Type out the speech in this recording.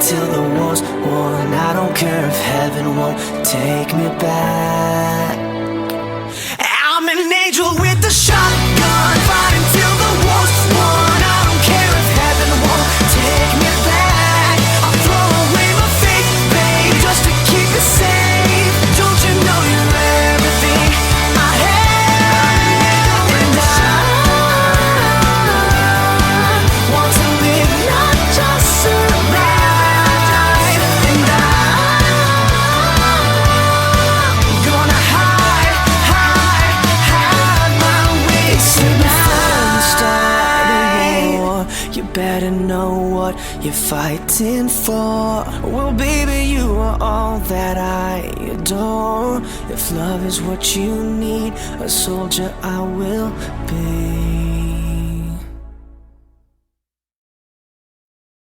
till the war's won. I don't care if heaven won't take me back. I'm an angel with a shotgun, fighting till the war's won. I don't care if heaven won't take me back. I'll throw away my faith, babe, just to keep it safe. Don't you know you're everything I have? And I want to live, not just survive. And I'm gonna hide my way tonight. You better know what you're fighting for. Well, baby, you are all that I adore. If love is what you need, a soldier I will be.